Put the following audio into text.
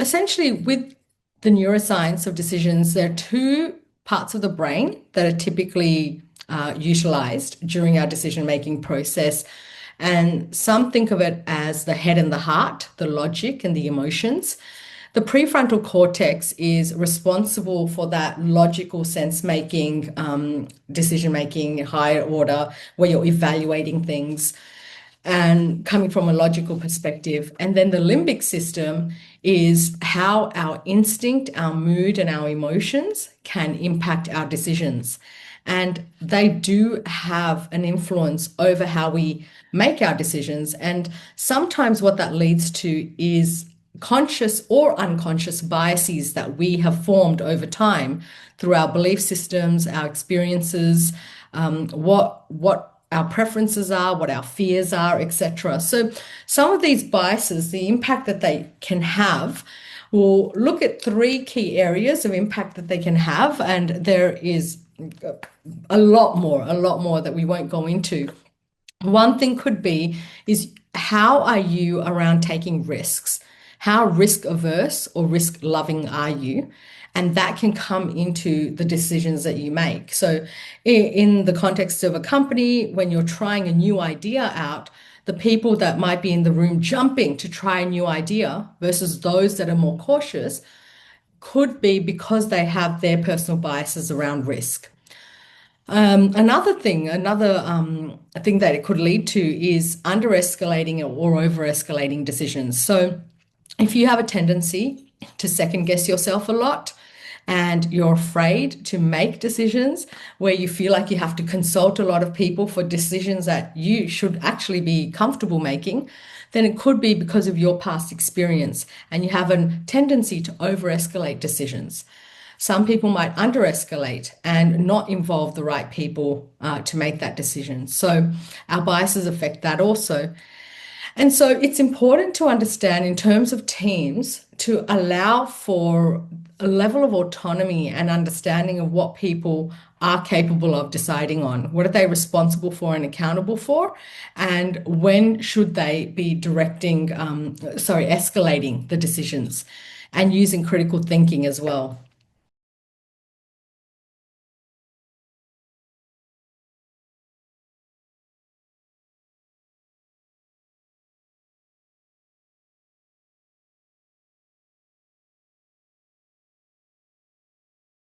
essentially, with the neuroscience of decisions, there are two parts of the brain that are typically utilized during our decision-making process. And some think of it as the head and the heart, the logic and the emotions. The prefrontal cortex is responsible for that logical sense making, decision making, higher order, where you're evaluating things and coming from a logical perspective. And then the limbic system is how our instinct, our mood, and our emotions can impact our decisions. And they do have an influence over how we make our decisions. And sometimes what that leads to is conscious or unconscious biases that we have formed over time through our belief systems, our experiences, what our preferences are, what our fears are, etc. So some of these biases, the impact that they can have, we'll look at three key areas of impact that they can have, and there is a lot more that we won't go into. One thing could be is how are you around taking risks? How risk averse or risk loving are you? And that can come into the decisions that you make. So in the context of a company, when you're trying a new idea out, the people that might be in the room jumping to try a new idea versus those that are more cautious could be because they have their personal biases around risk. Another thing that it could lead to is under-escalating or over-escalating decisions. So if you have a tendency to second guess yourself a lot and you're afraid to make decisions where you feel like you have to consult a lot of people for decisions that you should actually be comfortable making, then it could be because of your past experience and you have a tendency to over-escalate decisions. Some people might under-escalate and not involve the right people to make that decision. So our biases affect that also. And so it's important to understand in terms of teams to allow for a level of autonomy and understanding of what people are capable of deciding on. What are they responsible for and accountable for? And when should they be escalating the decisions and using critical thinking as well.